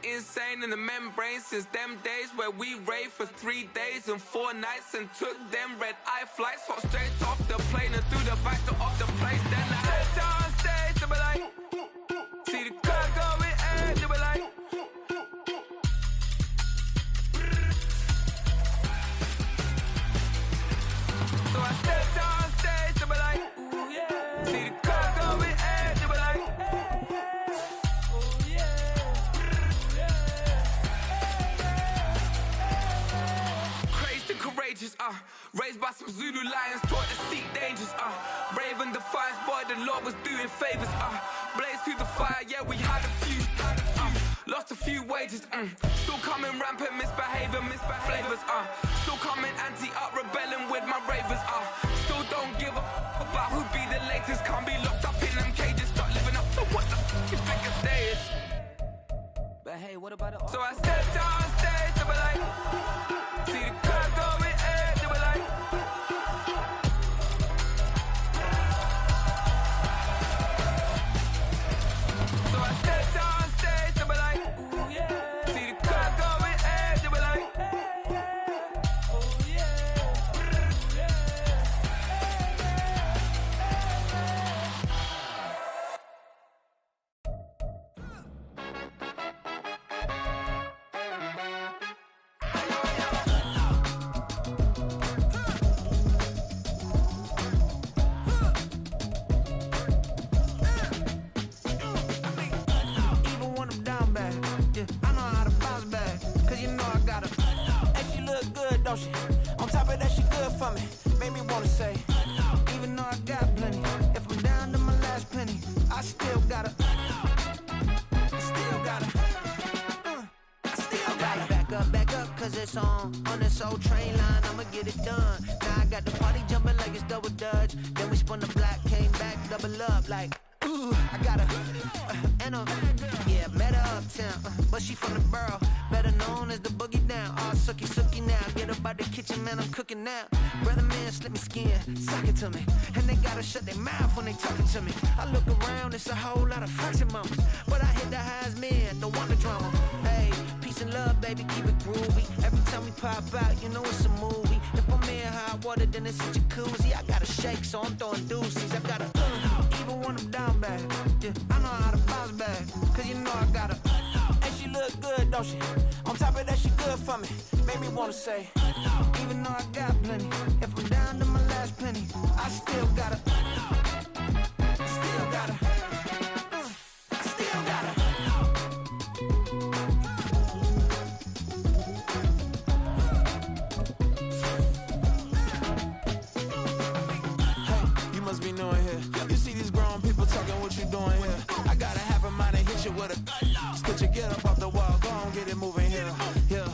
bit insane in the membrane since them days where we raved for 3 days and 4 nights and took them red-eye flights, hot straight off the plane and through the back door of the place. Then I head down stage, they were like, see the crowd going air, they were like, so I stepped on stage, they were like, ooh yeah, see the crowd going air, they were like, ooh yeah, crazed and courageous, raised by some Zulu lions, taught to seek dangers, brave and defiant, boy, the Lord was doing favors, blaze through the fire, yeah, we had a few, lost a few wages, still coming rampant, misbehavior, flavors, still coming anti-up, rebelling with my ravers, still don't give up about who be the latest, can't be locked up in them cages, start living up to what the f*** you think it is. But hey, what about it? So I stepped on stage, they were like, see the crowd going air, they were like, so I stepped on stage, they were like, ooh yeah, see the crowd going air, they were like, oh yeah, even when I'm down bad, yeah, I know how to bounce back, cause you know I got her. And she look good, don't she? On top of that, she good for me. Made me wanna say, even though I got plenty, if I'm down to my last penny, I still got her. Still got her. I still got her. Back up, cause it's on this old train line, I'ma get it done. Now I got the party jumping like it's double dutch. Then we spun the block, came back, double up like, ooh, I got her. And yeah, met her uptown, but she from the borough, better known as the boogie down. All sucky now, get up out the kitchen, man, I'm cooking now. Brother man, slip me skin, suck it to me. And they gotta shut their mouth when they talking to me. I look around, it's a whole lot of flexing mamas, but I hit the highs, man, don't want the drama. Hey, peace and love, baby, keep it groovy. Every time we pop out, you know it's a movie. If I'm in hot water, then it's a jacuzzi. I gotta shake, so I'm throwing deuces. I gotta, even when I'm down bad, yeah, I know how to bounce back, cause you know I got her. And she look good, don't she? On top of that, she good for me. Made me wanna say, even though I got plenty, if I'm down to my last penny, I still got her. Still got her. I still got her. Hey, you must be new in here. You see these grown people talking, what you doing here? I gotta have a mind to hit you with a split your get up off the wall, go on, get it moving here. Yeah,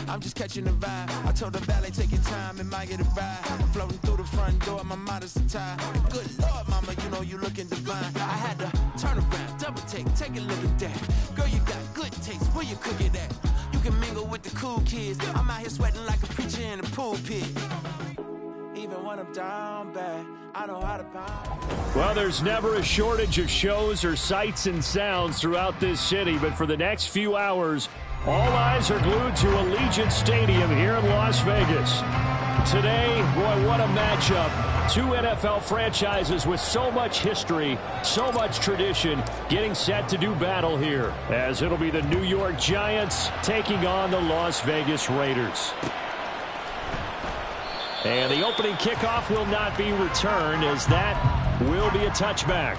I'm just catching the vibe. I told the valet, take your time, it might get a ride. I'm floating through the front door, my modest attire. Good Lord, mama, you know you looking divine. I had to turn around, double take a look at that. Girl, you got good taste, where you cook it at? You can mingle with the cool kids. I'm out here sweating like a preacher in a pulpit. Even when I'm down bad, I know how to pound. Well, there's never a shortage of shows or sights and sounds throughout this city, but for the next few hours, all eyes are glued to Allegiant Stadium here in Las Vegas. Today, boy, what a matchup. Two NFL franchises with so much history, so much tradition, getting set to do battle here, as it'll be the New York Giants taking on the Las Vegas Raiders. And the opening kickoff will not be returned, as that will be a touchback.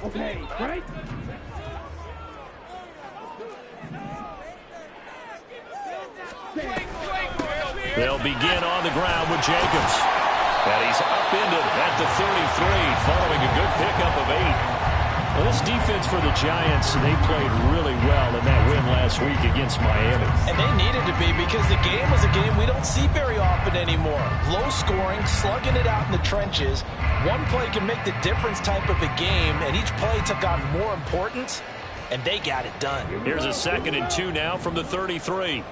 Okay, right? They'll begin on the ground with Jacobs. And he's upended at the 33 following a good pickup of 8. Well, this defense for the Giants, they played really well in that win last week against Miami. And they needed to be, because the game was a game we don't see very often anymore. Low scoring, slugging it out in the trenches. One play can make the difference type of a game, and each play took on more importance, and they got it done. Here's a 2nd and 2 now from the 33.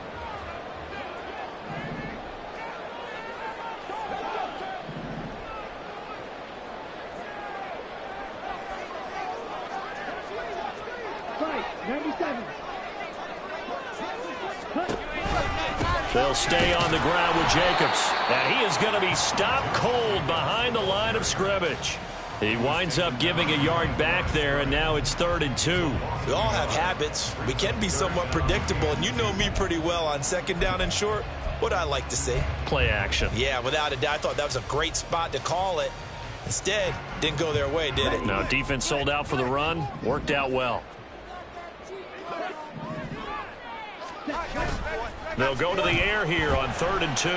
They'll stay on the ground with Jacobs. And he is going to be stopped cold behind the line of scrimmage. He winds up giving a yard back there, and now it's 3rd and 2. We all have habits. We can be somewhat predictable, and you know me pretty well on 2nd down and short. What I like to say? Play action. Yeah, without a doubt, I thought that was a great spot to call it. Instead, didn't go their way, did it? No, defense sold out for the run. Worked out well. They'll go to the air here on 3rd and 2.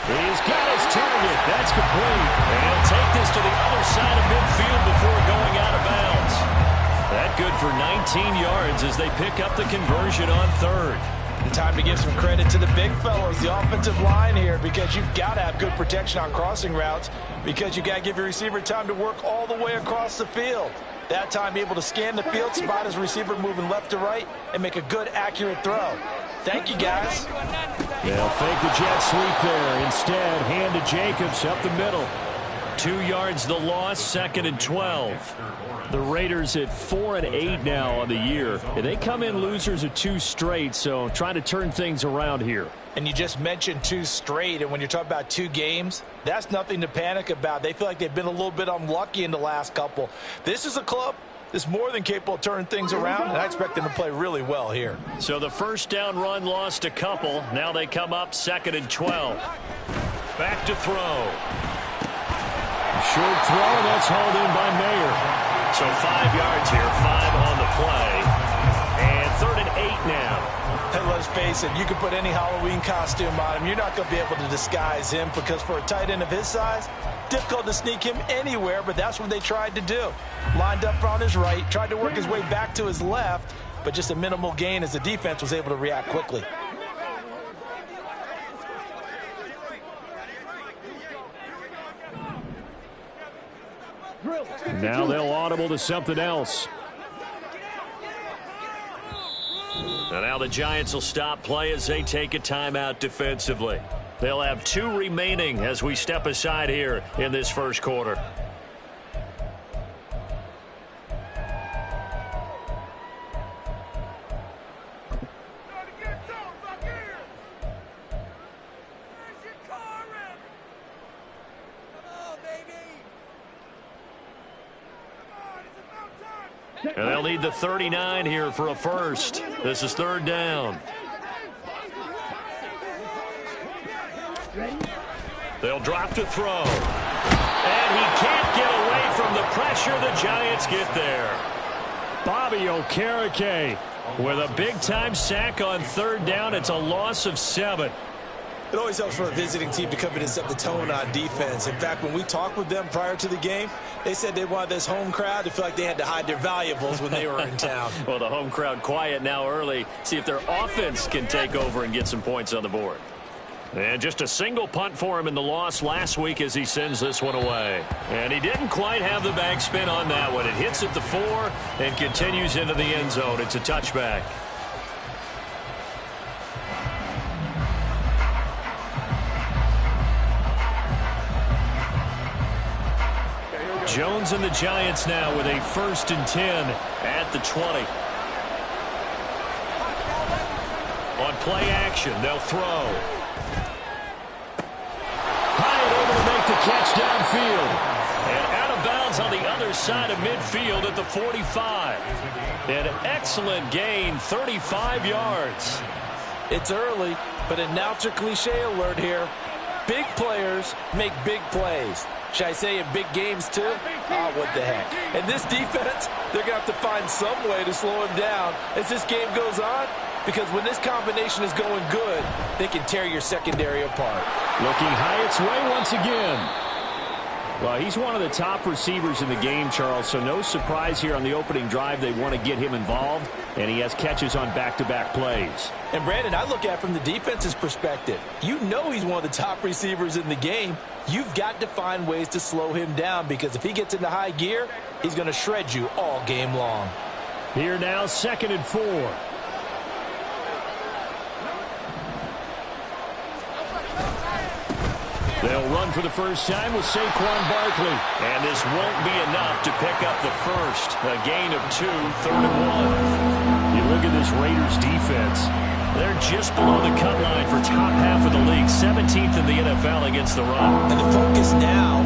He's got his target. That's complete. And he'll take this to the other side of midfield before going out of bounds. That good for 19 yards as they pick up the conversion on 3rd. And time to give some credit to the big fellows, the offensive line here, because you've got to have good protection on crossing routes, because you've got to give your receiver time to work all the way across the field. That time able to scan the field, spot his receiver moving left to right, and make a good, accurate throw. Thank you, guys. They'll fake the jet sweep there. Instead, hand to Jacobs up the middle. 2 yards the loss, 2nd and 12. The Raiders at 4 and 8 now on the year. And they come in losers of 2 straight, so trying to turn things around here. And you just mentioned 2 straight, and when you're talking about 2 games, that's nothing to panic about. They feel like they've been a little bit unlucky in the last couple. This is a club that's more than capable of turning things around, and I expect them to play really well here. So the first down run lost a couple. Now they come up 2nd and 12. Back to throw. Short throw, that's hauled in by Mayer. So 5 yards here, 5 on the play. And 3rd and 8 now. And let's face it, you can put any Halloween costume on him. You're not going to be able to disguise him, because for a tight end of his size, difficult to sneak him anywhere, but that's what they tried to do. Lined up on his right, tried to work his way back to his left, but just a minimal gain as the defense was able to react quickly. Now they'll audible to something else. And now the Giants will stop play as they take a timeout defensively. They'll have 2 remaining as we step aside here in this first quarter. And they'll need the 39 here for a first. This is 3rd down. They'll drop to throw. And he can't get away from the pressure. The Giants get there. Bobby Okereke with a big-time sack on 3rd down. It's a loss of 7. It always helps for a visiting team to come in and set the tone on defense. In fact, when we talked with them prior to the game, they said they wanted this home crowd to feel like they had to hide their valuables when they were in town. Well, the home crowd quiet now early. See if their offense can take over and get some points on the board. And just a single punt for him in the loss last week as he sends this one away. And he didn't quite have the backspin on that one. It hits at the 4 and continues into the end zone. It's a touchback. Jones and the Giants now with a 1st and 10 at the 20. On play action, they'll throw. Hyatt able to make the catch downfield. And out of bounds on the other side of midfield at the 45. An excellent gain, 35 yards. It's early, but announcer cliche alert here. Big players make big plays. Should I say in big games too? Oh, what the heck. And this defense, they're going to have to find some way to slow him down as this game goes on, because when this combination is going good, they can tear your secondary apart. Looking Hyatt's way once again. Well, he's one of the top receivers in the game, Charles, so no surprise here on the opening drive. They want to get him involved, and he has catches on back-to-back plays. And, Brandon, I look at it from the defense's perspective. You know he's one of the top receivers in the game. You've got to find ways to slow him down because if he gets into high gear, he's going to shred you all game long. Here now, 2nd and 4. They'll run for the first time with Saquon Barkley. And this won't be enough to pick up the first. A gain of 2, 3rd and 1. You look at this Raiders defense. They're just below the cut line for top half of the league. 17th in the NFL against the run. And the focus now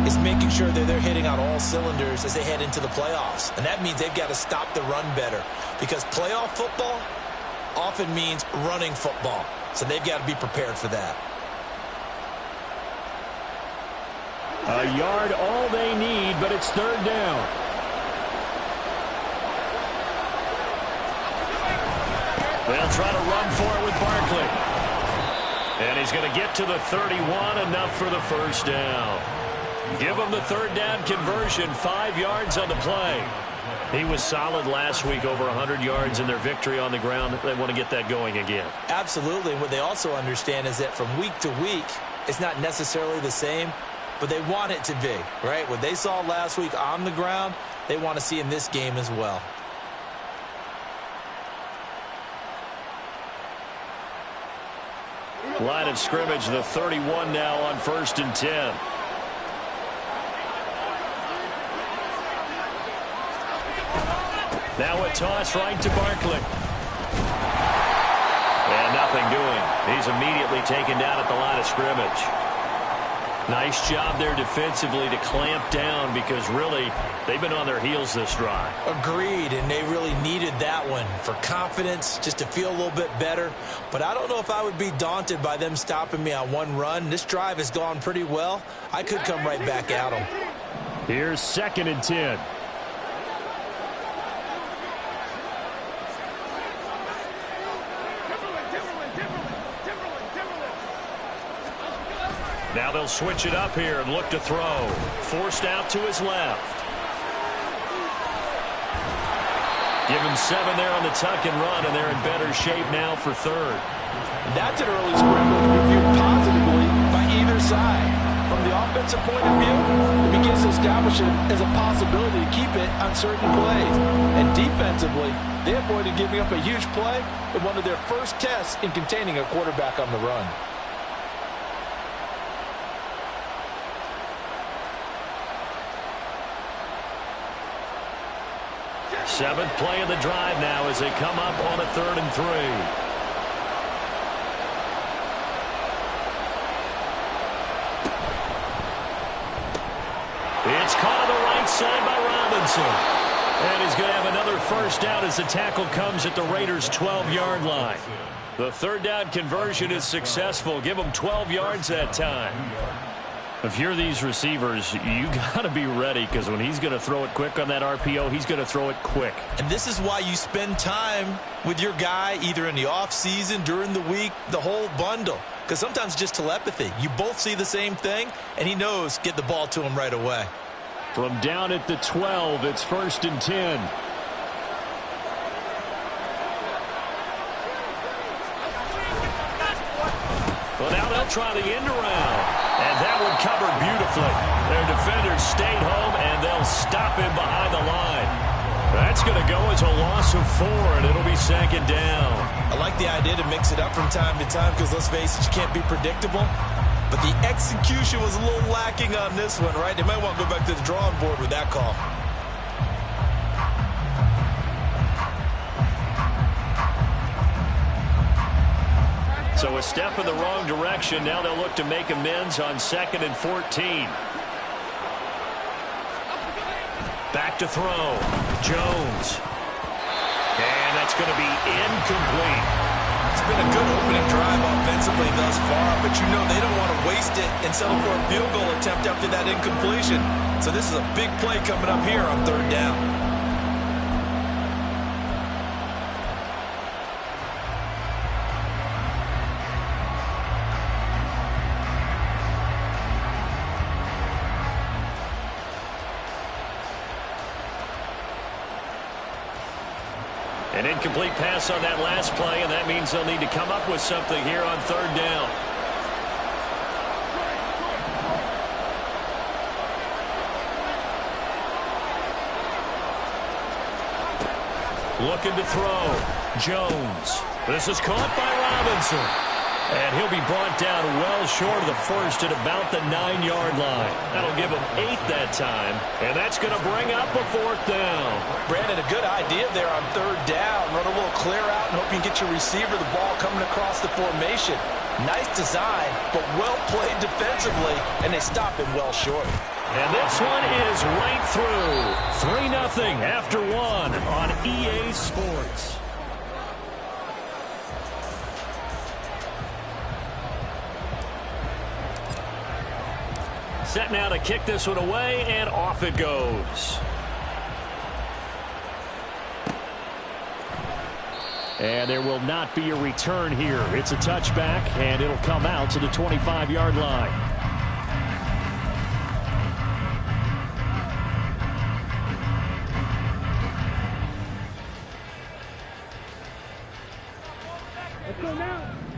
is making sure that they're hitting on all cylinders as they head into the playoffs. And that means they've got to stop the run better. Because playoff football often means running football. So they've got to be prepared for that. A yard all they need, but it's 3rd down. They'll try to run for it with Barkley. And he's going to get to the 31, enough for the first down. Give him the 3rd down conversion, 5 yards on the play. He was solid last week, over 100 yards in their victory on the ground. They want to get that going again. Absolutely. And what they also understand is that from week to week, it's not necessarily the same, but they want it to be, right? What they saw last week on the ground, they want to see in this game as well. Line of scrimmage, the 31 now on 1st and 10. Now a toss right to Barkley. And nothing doing. He's immediately taken down at the line of scrimmage. Nice job there defensively to clamp down because really they've been on their heels this drive. Agreed, and they really needed that one for confidence, just to feel a little bit better. But I don't know if I would be daunted by them stopping me on one run. This drive has gone pretty well. I could come right back at them. Here's 2nd and 10. Now they'll switch it up here and look to throw. Forced out to his left. Give him 7 there on the tuck and run, and they're in better shape now for 3rd. And that's an early scrimmage reviewed positively by either side. From the offensive point of view, it begins to establish it as a possibility to keep it on certain plays. And defensively, they avoided giving up a huge play in one of their first tests in containing a quarterback on the run. Seventh play of the drive now as they come up on a 3rd and 3. It's caught on the right side by Robinson. And he's going to have another first down as the tackle comes at the Raiders' 12-yard line. The 3rd down conversion is successful. Give them 12 yards that time. If you're these receivers, you got to be ready because when he's going to throw it quick on that RPO, he's going to throw it quick. And this is why you spend time with your guy either in the offseason, during the week, the whole bundle. Because sometimes just telepathy. You both see the same thing, and he knows get the ball to him right away. From down at the 12, it's 1st and 10. Well, now they'll try the end around. And that one covered beautifully. Their defenders stayed home, and they'll stop him behind the line. That's going to go as a loss of 4, and it'll be 2nd down. I like the idea to mix it up from time to time because, let's face it, you can't be predictable. But the execution was a little lacking on this one, right? They might want to go back to the drawing board with that call. So a step in the wrong direction. Now they'll look to make amends on 2nd and 14. Back to throw. Jones. And that's going to be incomplete. It's been a good opening drive offensively thus far, but you know they don't want to waste it and settle for a field goal attempt after that incompletion. So this is a big play coming up here on 3rd down. An incomplete pass on that last play, and that means they'll need to come up with something here on third down. Looking to throw. Jones. This is caught by Robinson. And he'll be brought down well short of the first at about the 9-yard line. That'll give him 8 that time. And that's going to bring up a 4th down. Brandon, a good idea there on third down. Run a little clear out and hope you can get your receiver the ball coming across the formation. Nice design, but well played defensively, and they stop him well short. And this one is right through. 3-0 after 1 on EA Sports. Set now to kick this one away, and off it goes. And there will not be a return here. It's a touchback, and it'll come out to the 25-yard line.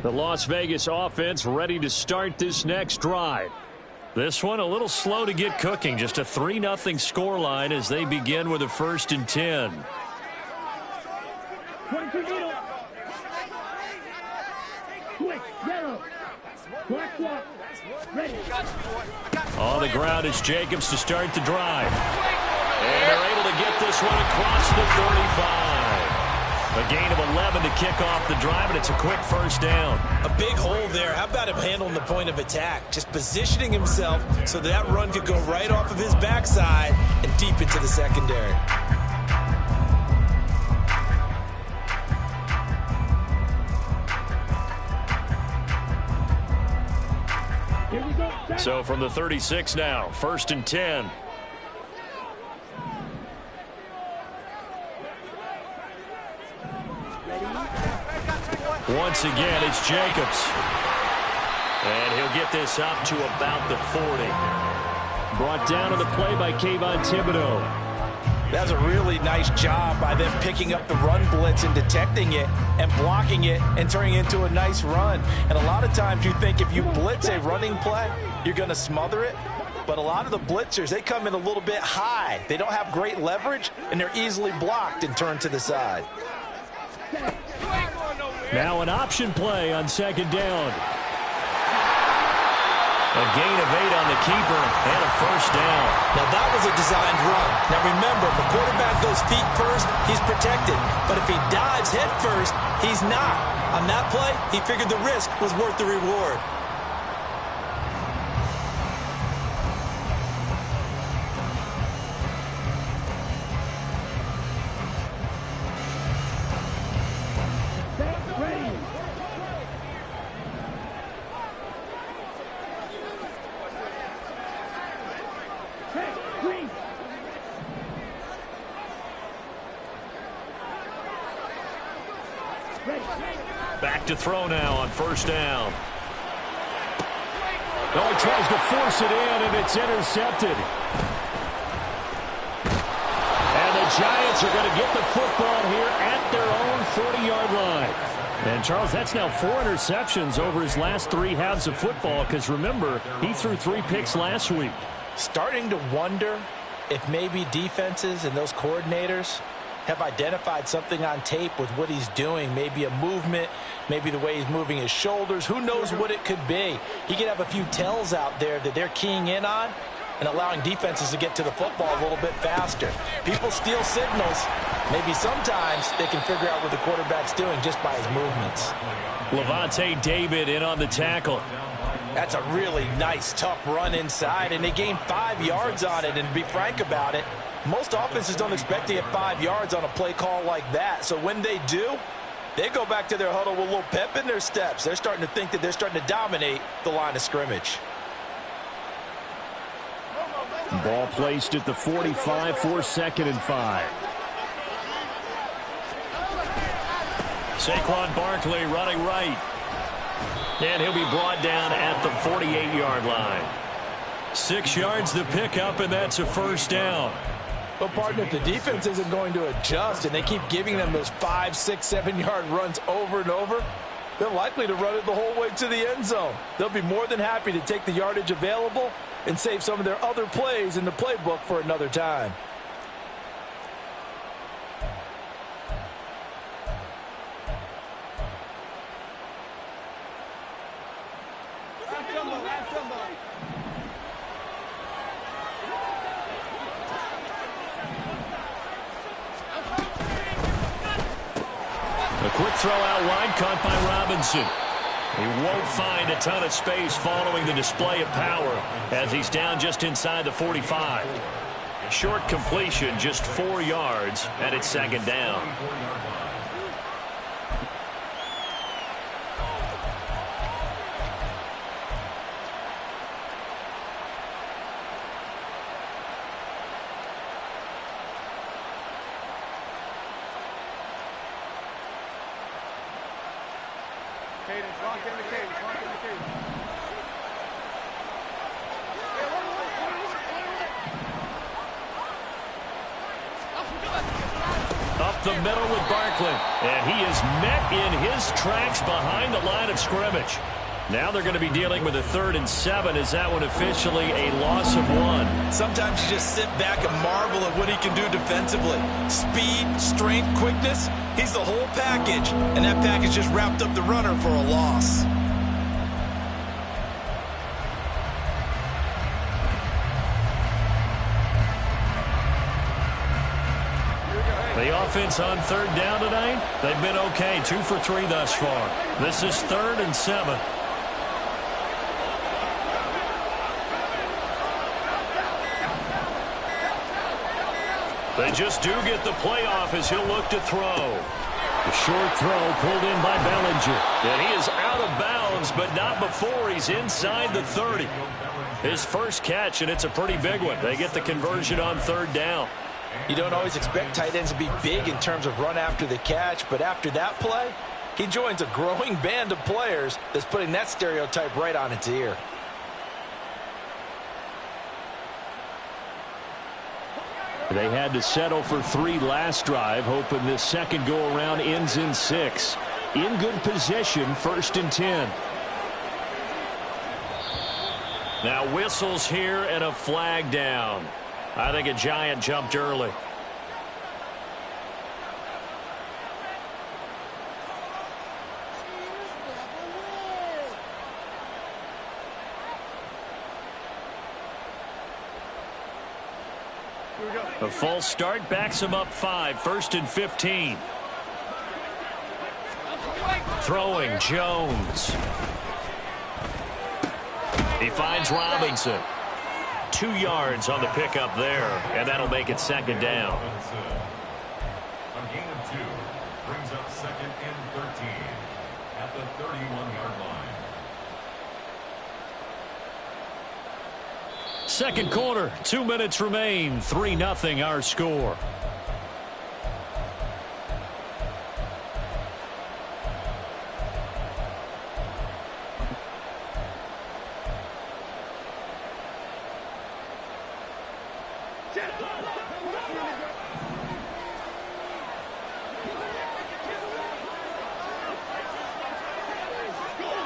The Las Vegas offense ready to start this next drive. This one a little slow to get cooking. Just a 3-0 scoreline as they begin with a 1st and 10. On the ground is Jacobs to start the drive. And they're able to get this one across the 35. A gain of 11 to kick off the drive, and it's a quick 1st down. A big hole there. How about him handling the point of attack? Just positioning himself so that run could go right off of his backside and deep into the secondary. So from the 36 now, 1st and 10. Once again, it's Jacobs. And he'll get this up to about the 40. Brought down on the play by Kayvon Thibodeau. That's a really nice job by them picking up the run blitz and detecting it and blocking it and turning it into a nice run. And a lot of times you think if you blitz a running play, you're going to smother it. But a lot of the blitzers, they come in a little bit high. They don't have great leverage, and they're easily blocked and turned to the side. Now an option play on 2nd down. A gain of 8 on the keeper and a 1st down. Now that was a designed run. Now remember, if the quarterback goes feet first, he's protected. But if he dives head first, he's not. On that play, he figured the risk was worth the reward. Back to throw now on 1st down. Oh, he tries to force it in, and it's intercepted. And the Giants are going to get the football here at their own 40-yard line. And, Charles, that's now 4 interceptions over his last 3 halves of football because, remember, he threw 3 picks last week. Starting to wonder if maybe defenses and those coordinators have identified something on tape with what he's doing. Maybe a movement, maybe the way he's moving his shoulders. Who knows what it could be? He could have a few tells out there that they're keying in on and allowing defenses to get to the football a little bit faster. People steal signals. Maybe sometimes they can figure out what the quarterback's doing just by his movements. Levante David in on the tackle. That's a really nice, tough run inside, and they gained 5 yards on it. And to be frank about it, most offenses don't expect to get 5 yards on a play call like that. So when they do, they go back to their huddle with a little pep in their steps. They're starting to think that they're starting to dominate the line of scrimmage. Ball placed at the 45 for 2nd and 5. Saquon Barkley running right. And he'll be brought down at the 48-yard line. 6 yards the pickup, and that's a 1st down. Well, partner, if the defense isn't going to adjust and they keep giving them those 5, 6, 7-yard runs over and over, they're likely to run it the whole way to the end zone. They'll be more than happy to take the yardage available and save some of their other plays in the playbook for another time. A quick throw out wide, caught by Robinson. He won't find a ton of space following the display of power as he's down just inside the 45. Short completion, just 4 yards, and it's second down. Up the middle with Barkley, and he is met in his tracks behind the line of scrimmage. Now they're going to be dealing with a 3rd and 7. Is that one officially a loss of 1? Sometimes you just sit back and marvel at what he can do defensively. Speed, strength, quickness, he's the whole package, and that package just wrapped up the runner for a loss. The offense on 3rd down tonight, they've been okay, 2 for 3 thus far. This is 3rd and 7. They just do get the playoff as he'll look to throw. The short throw pulled in by Bellinger. And he is out of bounds, but not before he's inside the 30. His first catch, and it's a pretty big one. They get the conversion on 3rd down. You don't always expect tight ends to be big in terms of run after the catch, but after that play, he joins a growing band of players that's putting that stereotype right on its ear. They had to settle for 3 last drive, hoping this second go-around ends in 6. In good position, 1st and 10. Now whistles here and a flag down. I think a Giant jumped early. A false start backs him up 5, 1st and 15. Throwing Jones. He finds Robinson. 2 yards on the pickup there, and that'll make it second down. A gain of 2 brings up 2nd and 13 at the 31-yard line. Second quarter, 2 minutes remain. 3-0 our score.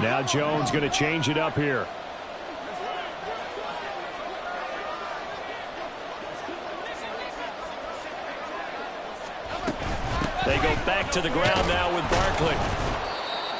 Now Jones going to change it up here. They go back to the ground now with Barkley.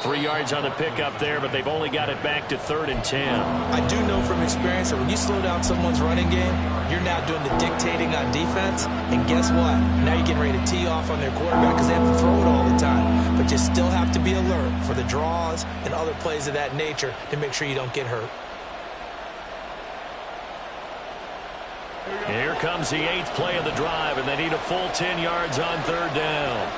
3 yards on the pickup there, but they've only got it back to 3rd and 10. I do know from experience that when you slow down someone's running game, you're now doing the dictating on defense. And guess what? Now you're getting ready to tee off on their quarterback because they have to throw it all the time. But you still have to be alert for the draws and other plays of that nature to make sure you don't get hurt. Here comes the 8th play of the drive, and they need a full 10 yards on 3rd down.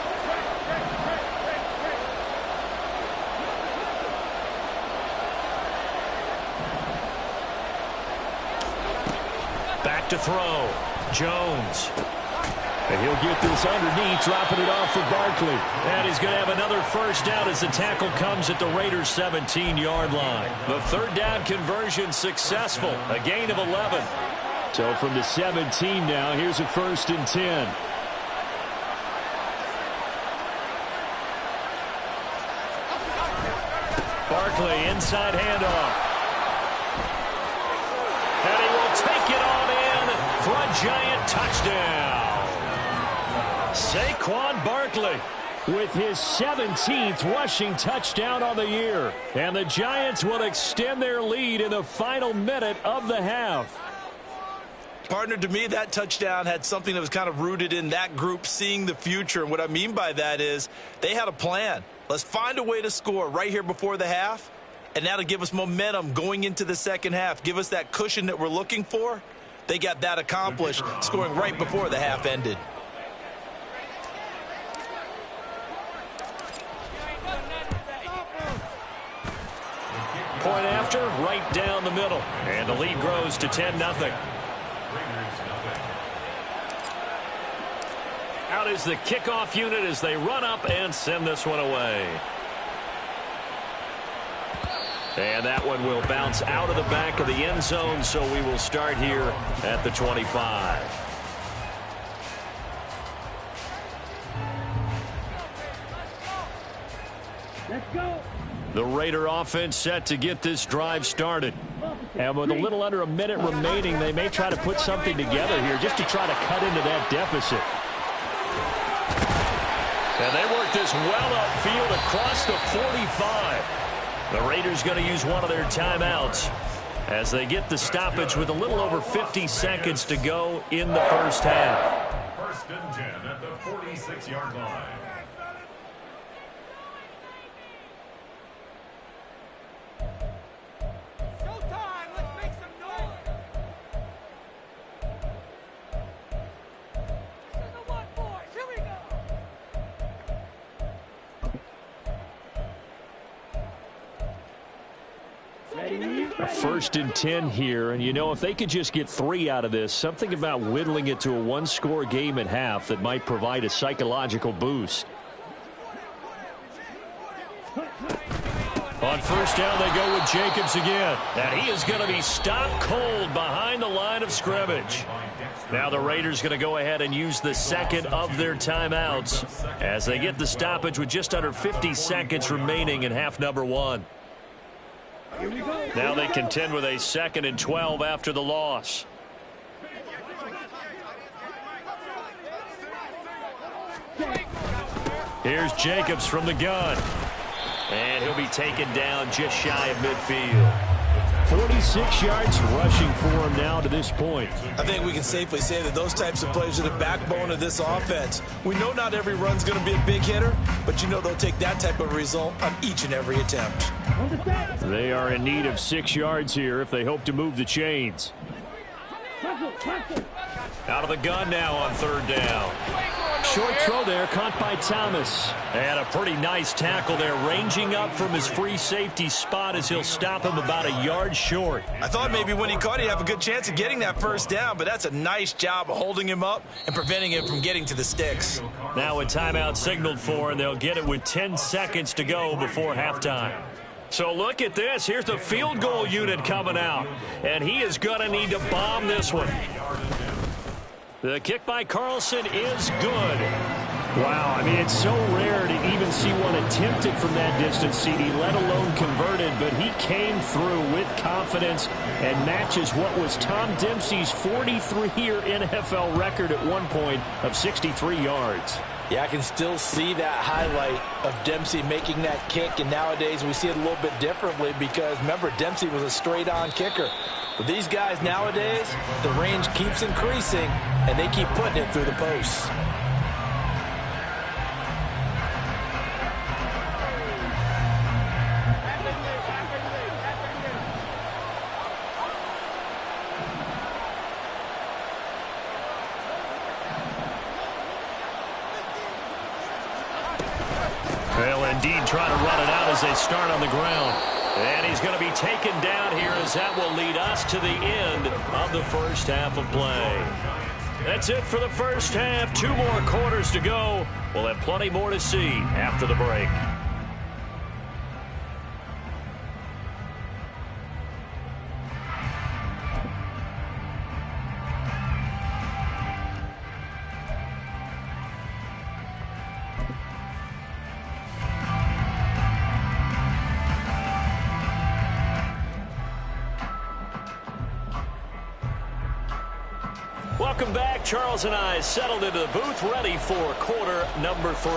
Back to throw. Jones. And he'll get this underneath, dropping it off for Barkley. And he's going to have another first down as the tackle comes at the Raiders' 17-yard line. The 3rd down conversion successful. A gain of 11. So from the 17 now, here's a 1st and 10. Barkley, inside handoff. And he will take it on in for a giant touchdown. Saquon Barkley with his 17th rushing touchdown on the year. And the Giants will extend their lead in the final minute of the half. Partner, to me, that touchdown had something that was kind of rooted in that group seeing the future. And what I mean by that is they had a plan. Let's find a way to score right here before the half, and that'll give us momentum going into the second half. Give us that cushion that we're looking for. They got that accomplished, scoring right before the half ended. Point after, right down the middle. And the lead grows to 10-0. Out is the kickoff unit as they run up and send this one away. And that one will bounce out of the back of the end zone, so we will start here at the 25. Let's go. The Raider offense set to get this drive started. And with a little under a minute remaining, they may try to put something together here just to try to cut into that deficit. And they work this well upfield across the 45. The Raiders going to use one of their timeouts as they get the stoppage with a little over 50 seconds to go in the first half. 1st and 10 at the 46-yard line. A 1st and 10 here, and you know, if they could just get 3 out of this, something about whittling it to a one-score game at half that might provide a psychological boost. On 1st down, they go with Jacobs again, and he is going to be stopped cold behind the line of scrimmage. Now the Raiders going to go ahead and use the second of their timeouts as they get the stoppage with just under 50 seconds remaining in half number 1. Now they contend with a 2nd and 12 after the loss. Here's Jacobs from the gun. And he'll be taken down just shy of midfield. 46 yards rushing for him now to this point. I think we can safely say that those types of plays are the backbone of this offense. We know not every run's going to be a big hitter, but you know they'll take that type of result on each and every attempt. They are in need of 6 yards here if they hope to move the chains. Out of the gun now on 3rd down. Short throw there, caught by Thomas. And a pretty nice tackle there, ranging up from his free safety spot as he'll stop him about a yard short. I thought maybe when he caught it, he'd have a good chance of getting that 1st down, but that's a nice job of holding him up and preventing him from getting to the sticks. Now a timeout signaled for, and they'll get it with 10 seconds to go before halftime. So look at this. Here's the field goal unit coming out, and he is going to need to bomb this one. The kick by Carlson is good. Wow, I mean, it's so rare to even see one attempted from that distance, CD, let alone converted, but he came through with confidence and matches what was Tom Dempsey's 43-year NFL record at one point of 63 yards. Yeah, I can still see that highlight of Dempsey making that kick, and nowadays we see it a little bit differently because, remember, Dempsey was a straight-on kicker. But these guys nowadays, the range keeps increasing, and they keep putting it through the posts. They'll indeed try to run it out as they start on the ground. And he's going to be taken down here as that will lead us to the end of the first half of play. That's it for the first half. 2 more quarters to go. We'll have plenty more to see after the break. Welcome back. Charles and I settled into the booth, ready for quarter number 3.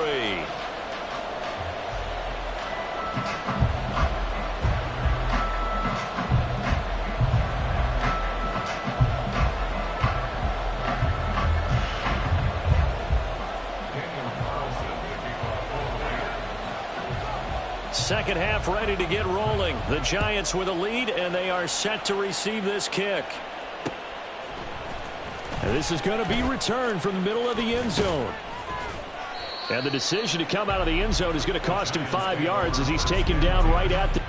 Second half ready to get rolling. The Giants with a lead, and they are set to receive this kick. And this is going to be returned from the middle of the end zone. And the decision to come out of the end zone is going to cost him 5 yards as he's taken down right at the...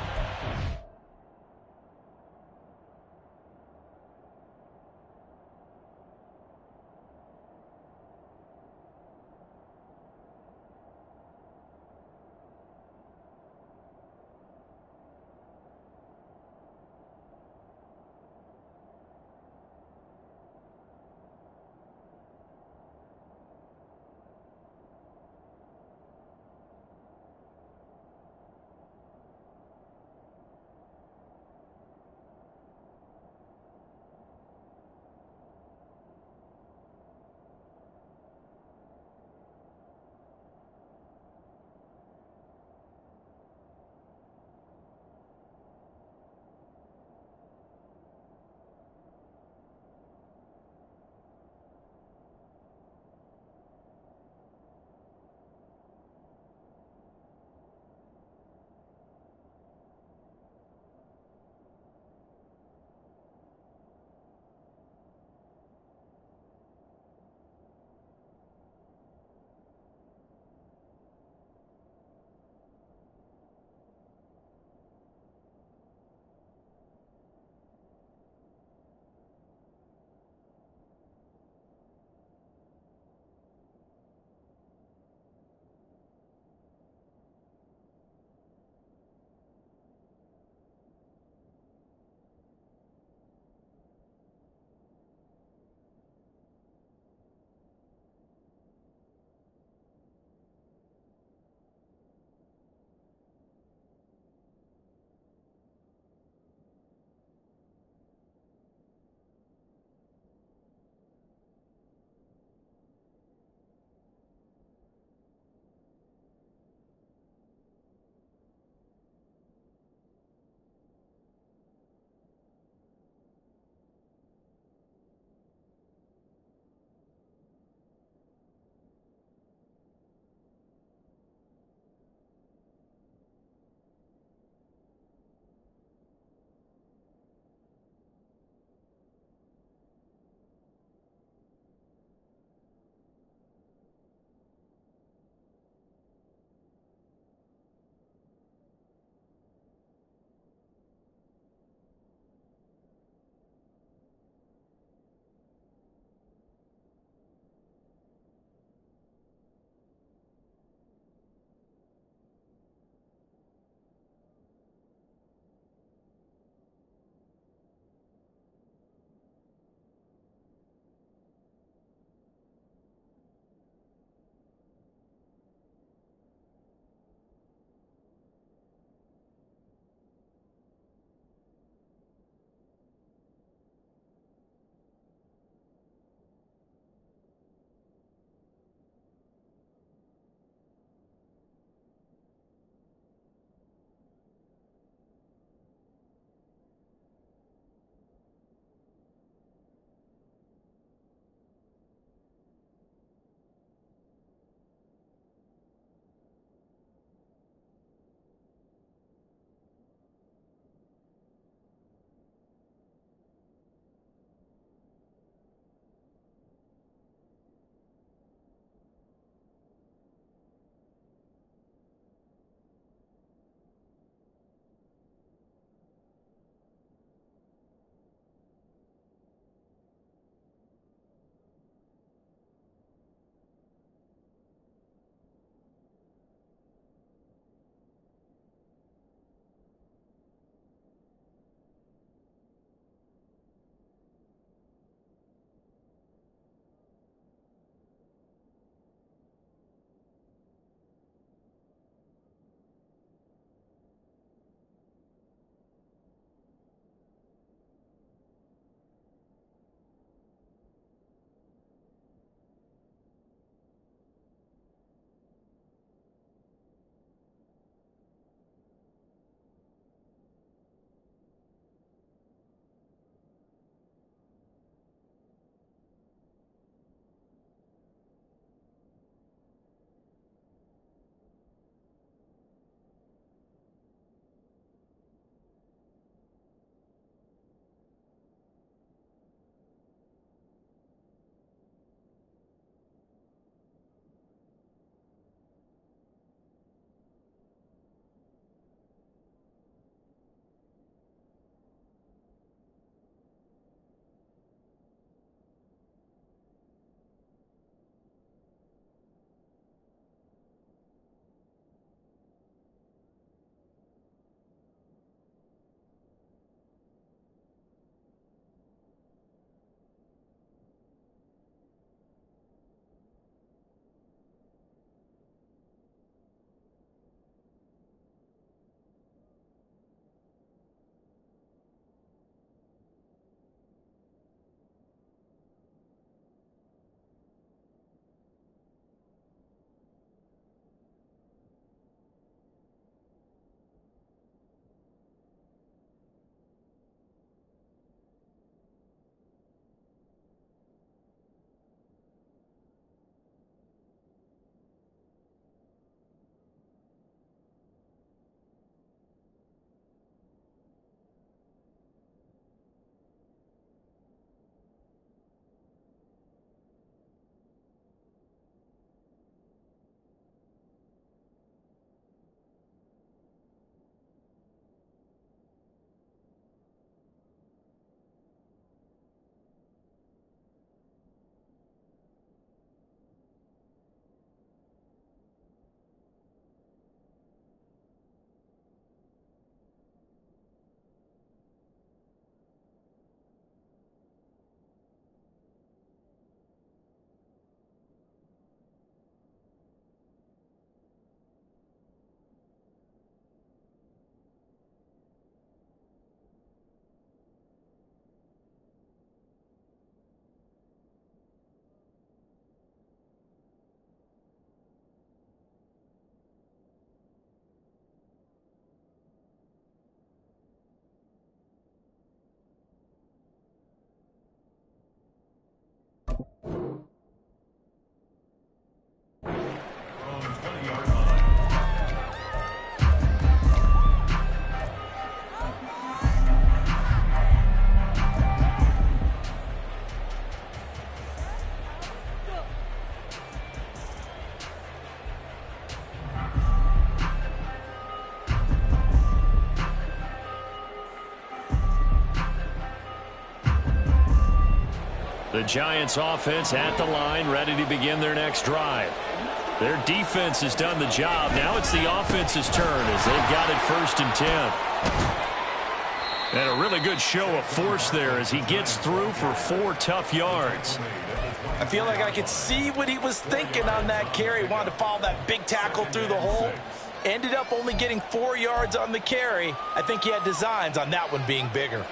The Giants offense at the line, ready to begin their next drive. Their defense has done the job. Now it's the offense's turn as they've got it 1st and 10. And a really good show of force there as he gets through for 4 tough yards. I feel like I could see what he was thinking on that carry. He wanted to follow that big tackle through the hole. Ended up only getting 4 yards on the carry. I think he had designs on that one being bigger.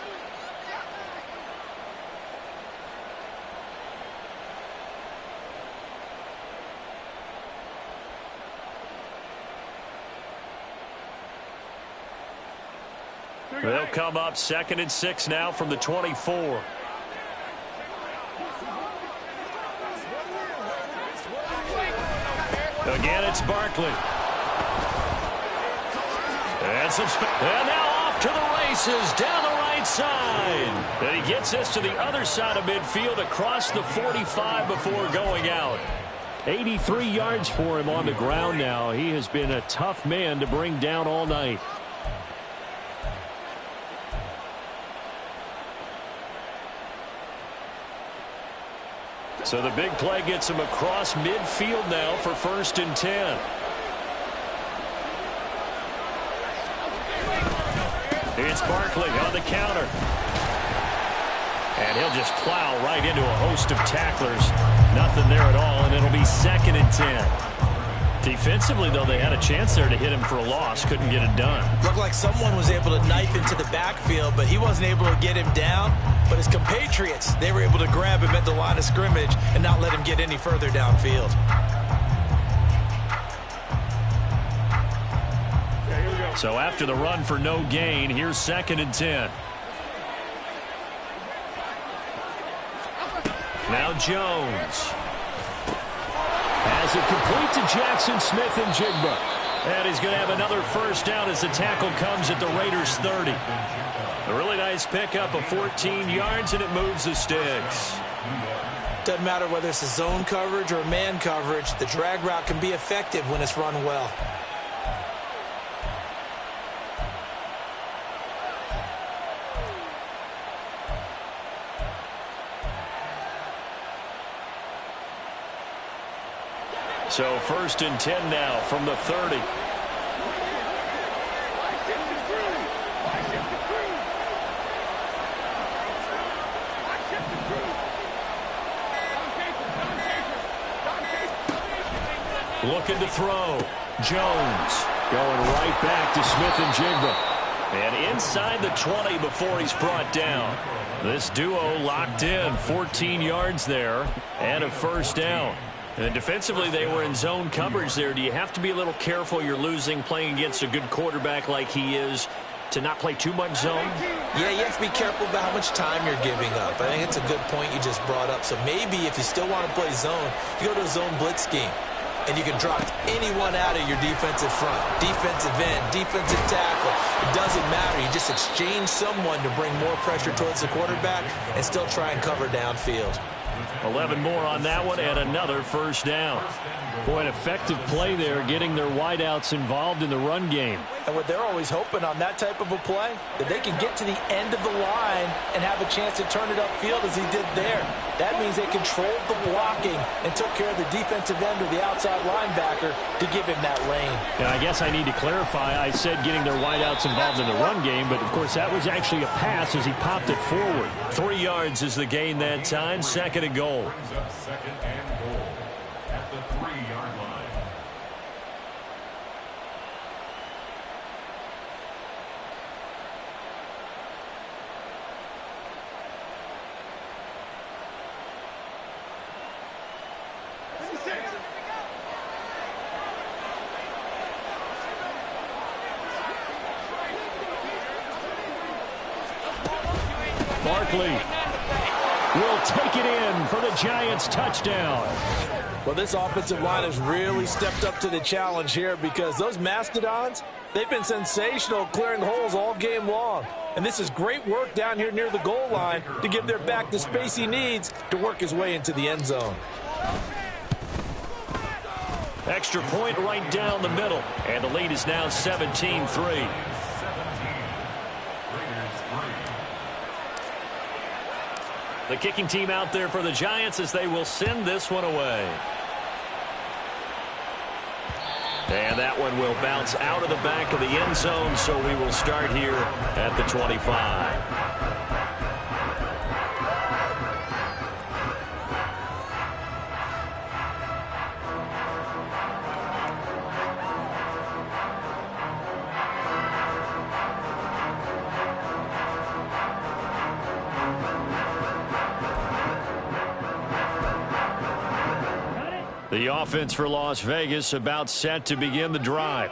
They'll come up 2nd and 6 now from the 24. Again, it's Barkley. And now off to the races down the right side. And he gets this to the other side of midfield across the 45 before going out. 83 yards for him on the ground now. He has been a tough man to bring down all night. So the big play gets him across midfield now for 1st and 10. It's Barkley on the counter. And he'll just plow right into a host of tacklers. Nothing there at all, and it'll be 2nd and 10. Defensively, though, they had a chance there to hit him for a loss. Couldn't get it done. Looked like someone was able to knife into the backfield, but he wasn't able to get him down. But his compatriots, they were able to grab him at the line of scrimmage and not let him get any further downfield. So after the run for no gain, here's 2nd and 10. Now Jones. Has it complete to Jackson Smith and Jigba. And he's going to have another 1st down as the tackle comes at the Raiders' 30. A really nice pickup of 14 yards, and it moves the sticks. Doesn't matter whether it's a zone coverage or a man coverage, the drag route can be effective when it's run well. So 1st and 10 now from the 30. Looking to throw. Jones going right back to Smith and Jigba. And inside the 20 before he's brought down. This duo locked in. 14 yards there and a 1st down. And defensively, they were in zone coverage there. Do you have to be a little careful? You're losing playing against a good quarterback like he is to not play too much zone? Yeah, you have to be careful about how much time you're giving up. I think it's a good point you just brought up. So maybe if you still want to play zone, you go to a zone blitz scheme. And you can drop anyone out of your defensive front. Defensive end, defensive tackle. It doesn't matter. You just exchange someone to bring more pressure towards the quarterback and still try and cover downfield. 11 more on that one and another 1st down. Boy, an effective play there, getting their wideouts involved in the run game. And what they're always hoping on that type of a play, that they can get to the end of the line and have a chance to turn it upfield as he did there. That means they controlled the blocking and took care of the defensive end or the outside linebacker to give him that lane. And I guess I need to clarify, I said getting their wideouts involved in the run game, but of course that was actually a pass as he popped it forward. 3 yards is the gain that time, 2nd and goal. Brings up 2nd and goal at the 3-yard line. Barkley will take it in for the Giants touchdown. Well, this offensive line has really stepped up to the challenge here because those Mastodons, they've been sensational clearing holes all game long. And this is great work down here near the goal line to give their back the space he needs to work his way into the end zone. Extra point right down the middle. And the lead is now 17-3. The kicking team out there for the Giants as they will send this one away. And that one will bounce out of the back of the end zone, so we will start here at the 25. The offense for Las Vegas about set to begin the drive.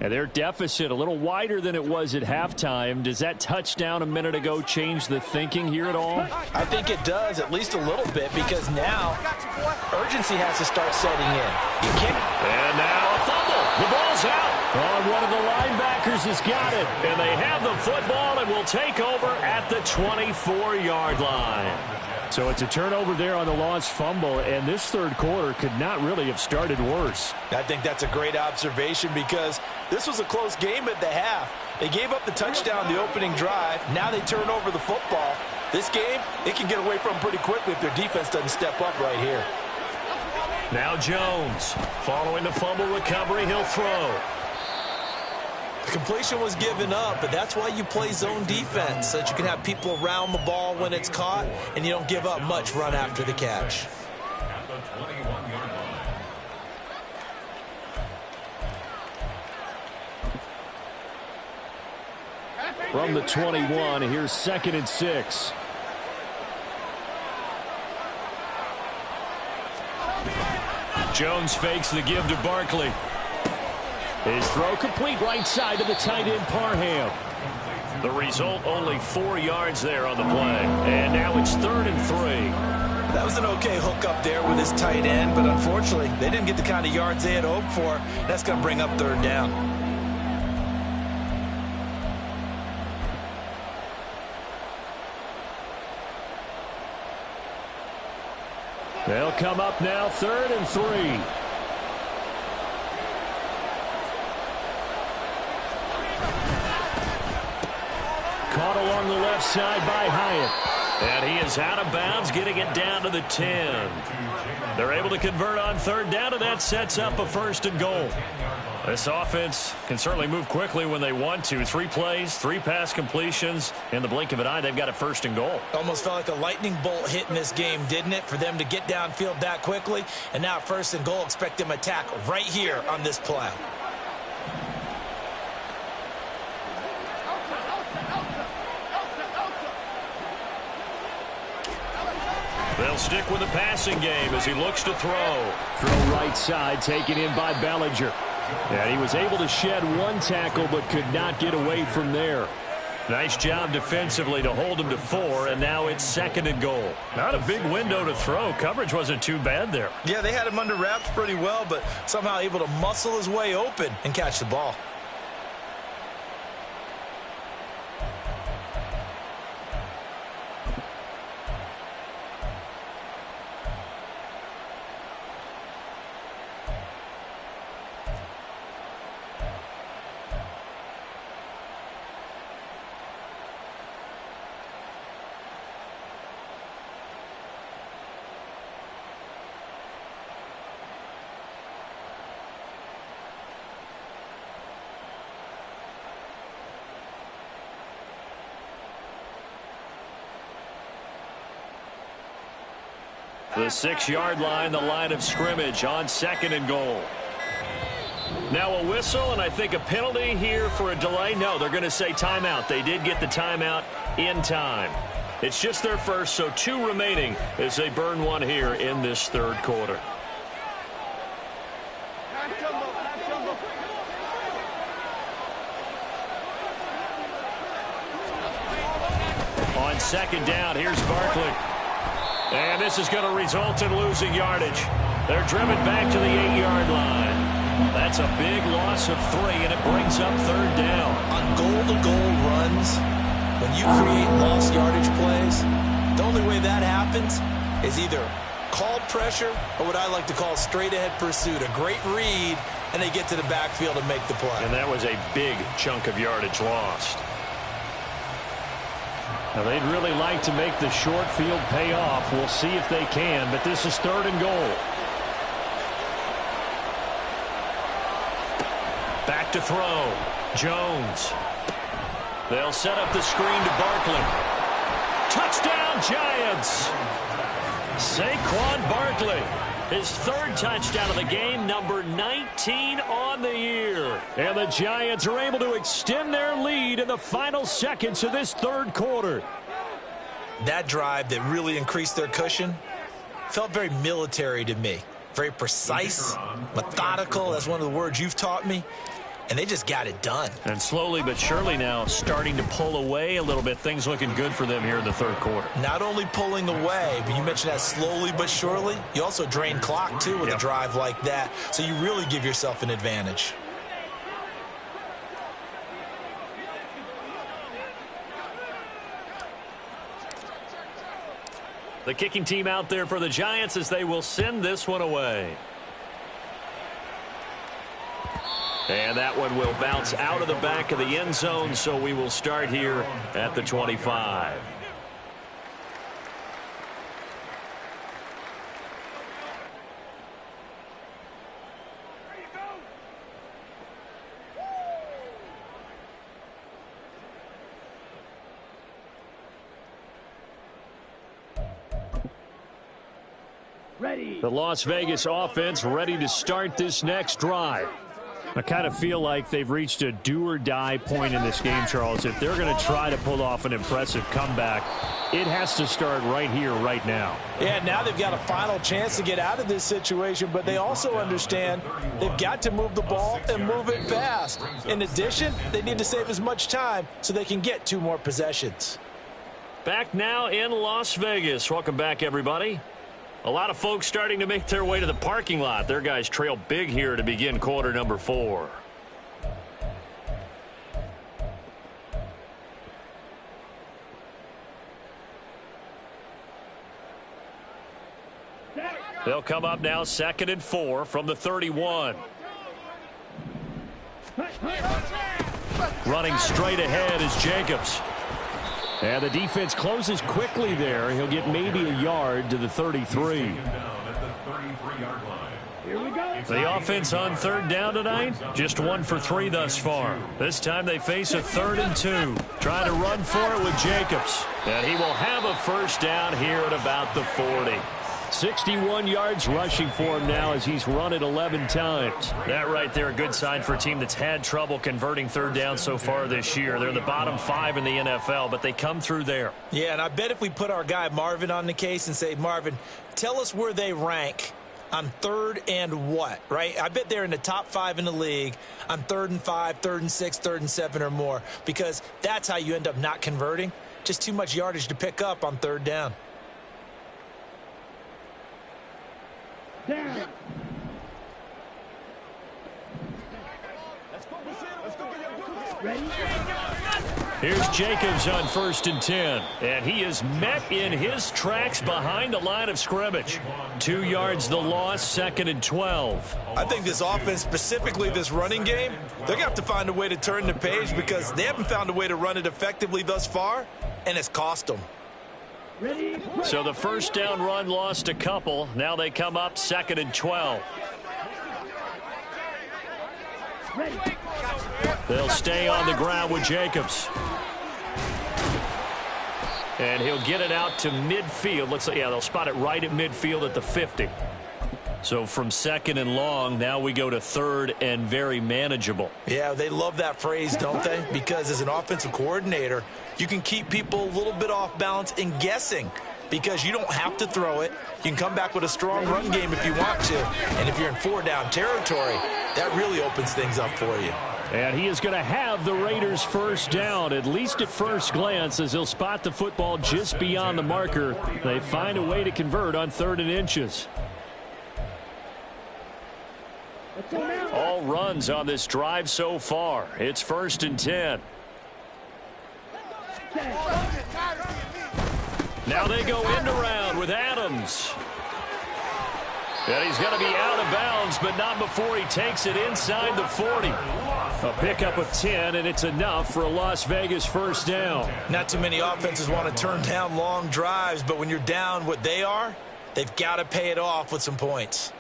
And their deficit a little wider than it was at halftime. Does that touchdown a minute ago change the thinking here at all? I think it does, at least a little bit, because now urgency has to start setting in. You can't. And now a fumble. The ball's out. Oh, one of the linebackers has got it. And they have the football and will take over at the 24-yard line. So it's a turnover there on the lost fumble, and this third quarter could not really have started worse. I think that's a great observation because this was a close game at the half. They gave up the touchdown the opening drive. Now they turn over the football. This game, it can get away from them pretty quickly if their defense doesn't step up right here. Now Jones, following the fumble recovery, he'll throw. The completion was given up, but that's why you play zone defense, so that you can have people around the ball when it's caught, and you don't give up much run after the catch. At the 21-yard line. From the 21, here's 2nd and 6. Jones fakes the give to Barkley. His throw complete right side to the tight end Parham. The result, only 4 yards there on the play. And now it's 3rd and 3. That was an okay hook up there with his tight end, but unfortunately, they didn't get the kind of yards they had hoped for. That's going to bring up 3rd down. They'll come up now 3rd and 3. Caught along the left side by Hyatt. And he is out of bounds, getting it down to the 10. They're able to convert on 3rd down, and that sets up a 1st and goal. This offense can certainly move quickly when they want to. 3 plays, 3 pass completions. In the blink of an eye, they've got a 1st and goal. Almost felt like a lightning bolt hit in this game, didn't it? For them to get downfield that quickly. And now 1st and goal, expect them to attack right here on this play. They'll stick with the passing game as he looks to throw. Throw right side, taken in by Bellinger. And he was able to shed 1 tackle, but could not get away from there. Nice job defensively to hold him to 4, and now it's 2nd and goal. Not a big window to throw. Coverage wasn't too bad there. Yeah, they had him under wraps pretty well, but somehow able to muscle his way open and catch the ball. The 6-yard line, the line of scrimmage on 2nd and goal. Now a whistle, and I think a penalty here for a delay. No, they're going to say timeout. They did get the timeout in time. It's just their first, so 2 remaining as they burn 1 here in this 3rd quarter. On 2nd down, here's Barkley. And this is going to result in losing yardage. They're driven back to the 8-yard line. That's a big loss of 3, and it brings up 3rd down. On goal-to-goal runs, when you create lost yardage plays, the only way that happens is either called pressure or what I like to call straight-ahead pursuit. A great read, and they get to the backfield and make the play. And that was a big chunk of yardage lost. Now, they'd really like to make the short field pay off. We'll see if they can, but this is 3rd and goal. Back to throw. Jones. They'll set up the screen to Barkley. Touchdown, Giants! Saquon Barkley. His 3rd touchdown of the game, number 19 on the year. And the Giants are able to extend their lead in the final seconds of this 3rd quarter. That drive that really increased their cushion felt very military to me. Very precise, methodical. That's one of the words you've taught me. And they just got it done. And slowly but surely now starting to pull away a little bit. Things looking good for them here in the 3rd quarter. Not only pulling away, but you mentioned that slowly but surely. You also drain clock, too, with a drive like that. So you really give yourself an advantage. The kicking team out there for the Giants as they will send this one away. And that one will bounce out of the back of the end zone, so we will start here at the 25. The Las Vegas offense ready to start this next drive. I kind of feel like they've reached a do-or-die point in this game, Charles. If they're going to try to pull off an impressive comeback, it has to start right here, right now. Yeah, now they've got a final chance to get out of this situation, but they also understand they've got to move the ball and move it fast. In addition, they need to save as much time so they can get 2 more possessions. Back now in Las Vegas. Welcome back, everybody. A lot of folks starting to make their way to the parking lot. Their guys trail big here to begin quarter number 4. They'll come up now 2nd and 4 from the 31. Running straight ahead is Jacobs. And the defense closes quickly there. He'll get maybe a yard to the 33. The offense on 3rd down tonight, just 1 for 3 thus far. This time they face a 3rd and 2. Trying to run for it with Jacobs. And he will have a first down here at about the 40. 61 yards rushing for him now as he's run it 11 times. That right there, a good sign for a team that's had trouble converting 3rd down so far this year. They're in the bottom 5 in the NFL, but they come through there. Yeah, and I bet if we put our guy Marvin on the case and say, Marvin, tell us where they rank on 3rd and what, right? I bet they're in the top 5 in the league on 3rd and 5, 3rd and 6, 3rd and 7 or more, because that's how you end up not converting. Just too much yardage to pick up on 3rd down. Down. Here's Jacobs on 1st and 10. And he is met in his tracks behind the line of scrimmage. 2 yards the loss, 2nd and 12. I think this offense, specifically this running game, they're going to have to find a way to turn the page because they haven't found a way to run it effectively thus far, and it's cost them. So the first down run lost a couple. Now they come up 2nd and 12. They'll stay on the ground with Jacobs. And he'll get it out to midfield. Looks like, yeah, they'll spot it right at midfield at the 50. So from 2nd and long, now we go to 3rd and very manageable. Yeah, they love that phrase, don't they? Because as an offensive coordinator, you can keep people a little bit off balance and guessing because you don't have to throw it. You can come back with a strong run game if you want to. And if you're in 4-down territory, that really opens things up for you. And he is going to have the Raiders first down, at least at first glance, as he'll spot the football just beyond the marker. They find a way to convert on 3rd and inches. All runs on this drive so far. It's 1st and 10. Now they go end around with Adams. And he's going to be out of bounds, but not before he takes it inside the 40. A pickup of 10, and it's enough for a Las Vegas first down. Not too many offenses want to turn down long drives, but when you're down what they are, they've got to pay it off with some points.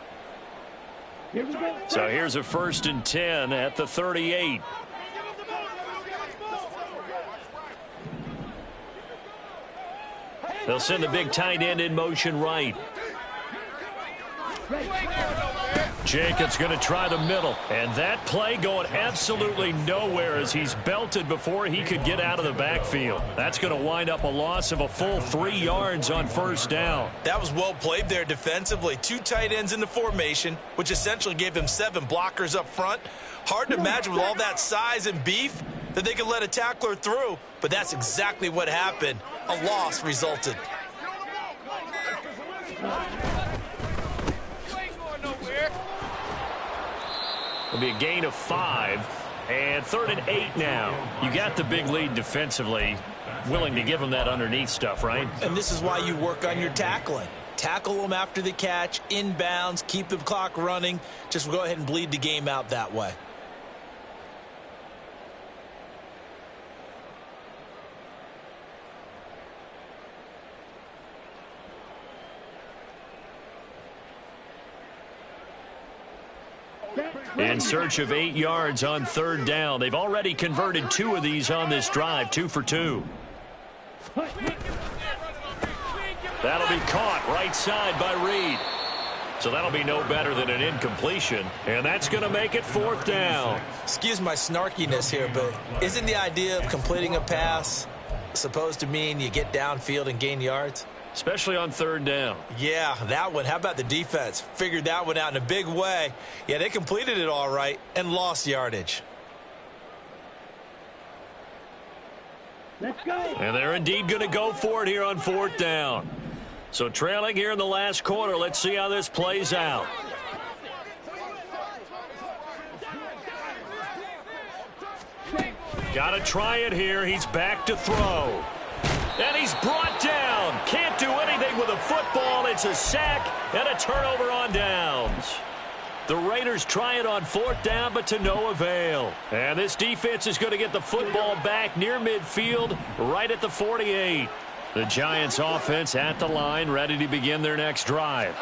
So here's a 1st and 10 at the 38. They'll send the big tight end in motion right. Jacobs going to try the middle. And that play going absolutely nowhere as he's belted before he could get out of the backfield. That's going to wind up a loss of a full 3 yards on 1st down. That was well played there defensively. 2 tight ends in the formation, which essentially gave them 7 blockers up front. Hard to imagine with all that size and beef that they could let a tackler through, but that's exactly what happened. A loss resulted. It'll be a gain of 5, and 3rd and 8 now. You got the big lead defensively, willing to give them that underneath stuff, right? And this is why you work on your tackling. Tackle them after the catch, inbounds, keep the clock running. Just go ahead and bleed the game out that way. In search of 8 yards on 3rd down. They've already converted 2 of these on this drive, 2 for 2. That'll be caught right side by Reed. So that'll be no better than an incompletion, and that's going to make it 4th down. Excuse my snarkiness here, but isn't the idea of completing a pass supposed to mean you get downfield and gain yards? Especially on 3rd down. Yeah, that one. How about the defense? Figured that one out in a big way. Yeah, they completed it all right and lost yardage. Let's go. And they're indeed going to go for it here on 4th down. So trailing here in the last quarter. Let's see how this plays out. Got to try it here. He's back to throw. And he's brought down. Can't do anything with a football. It's a sack and a turnover on downs. The Raiders try it on 4th down, but to no avail. And this defense is going to get the football back near midfield, right at the 48. The Giants offense at the line, ready to begin their next drive.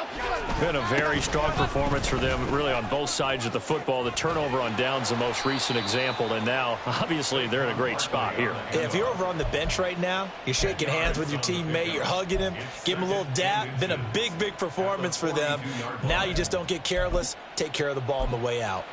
Been a very strong performance for them, really on both sides of the football. The turnover on downs, the most recent example, and now, obviously, they're in a great spot here. If you're over on the bench right now, you're shaking hands with your teammate, you're hugging him, give him a little dap. Been a big, big performance for them. Now you just don't get careless. Take care of the ball on the way out.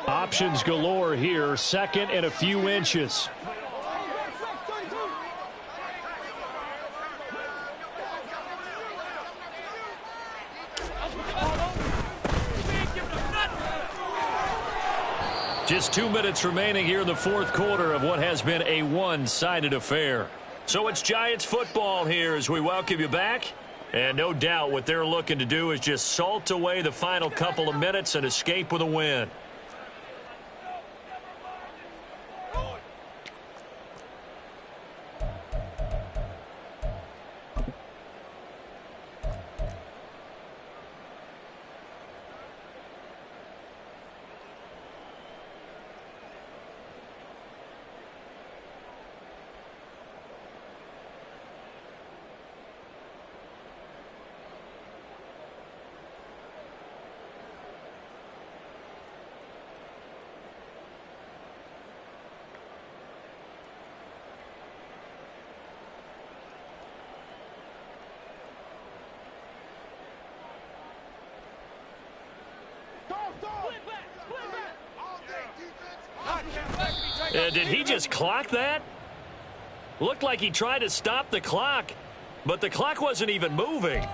Options galore here, 2nd and a few inches. Just 2 minutes remaining here in the 4th quarter of what has been a one-sided affair. So it's Giants football here as we welcome you back. And no doubt what they're looking to do is just salt away the final couple of minutes and escape with a win. Did he just clock that? Looked like he tried to stop the clock, but the clock wasn't even moving.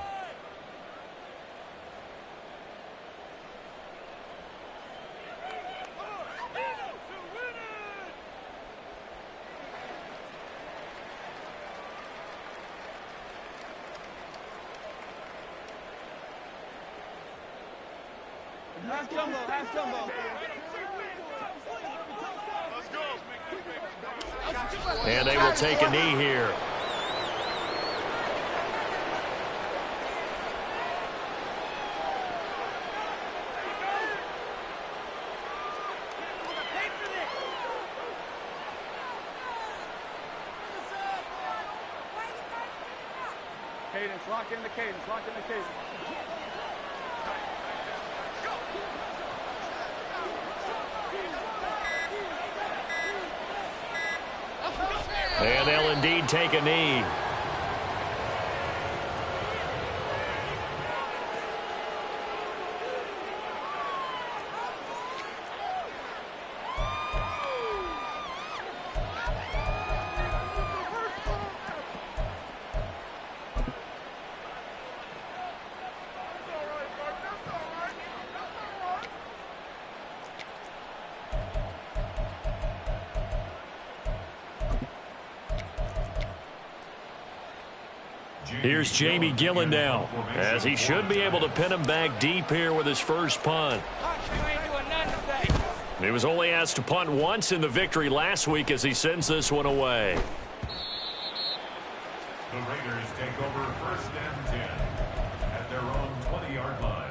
And they will take a knee here. Cadence, lock in the cadence, lock in the cadence. And they'll indeed take a knee. Here's Jamie Gillen now, as he should be able to pin him back deep here with his first punt. He was only asked to punt once in the victory last week as he sends this one away. The Raiders take over 1st and 10 at their own 20-yard line.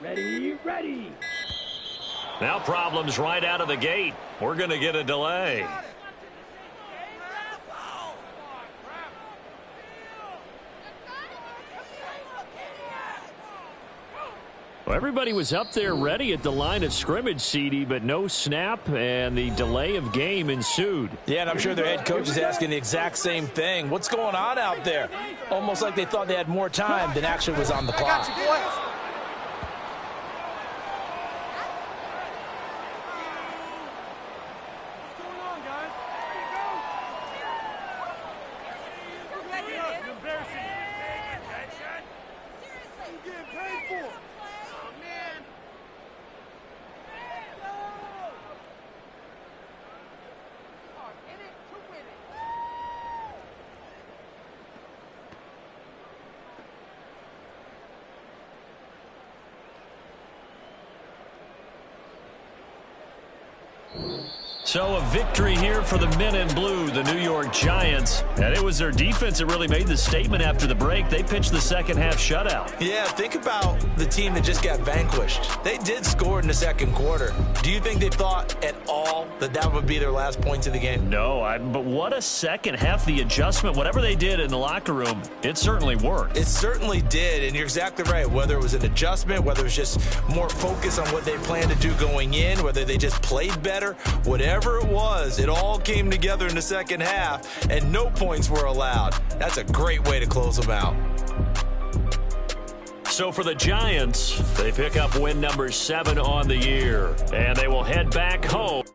Ready, ready. Now problems right out of the gate. We're going to get a delay. Well, everybody was up there ready at the line of scrimmage, CD, but no snap, and the delay of game ensued. Yeah, and I'm sure their head coach is asking the exact same thing. What's going on out there? Almost like they thought they had more time than actually was on the clock. So a victory here for the men in blue, the New York Giants. And it was their defense that really made the statement after the break. They pitched the second half shutout. Yeah, think about the team that just got vanquished. They did score in the second quarter. Do you think they thought at all that that would be their last points of the game? No, but what a second half. The adjustment, whatever they did in the locker room, it certainly worked. It certainly did, and you're exactly right. Whether it was an adjustment, whether it was just more focus on what they planned to do going in, whether they just played better, whatever it was, it all came together in the second half, and no points were allowed. That's a great way to close them out. So for the Giants, they pick up win number 7 on the year, and they will head back home.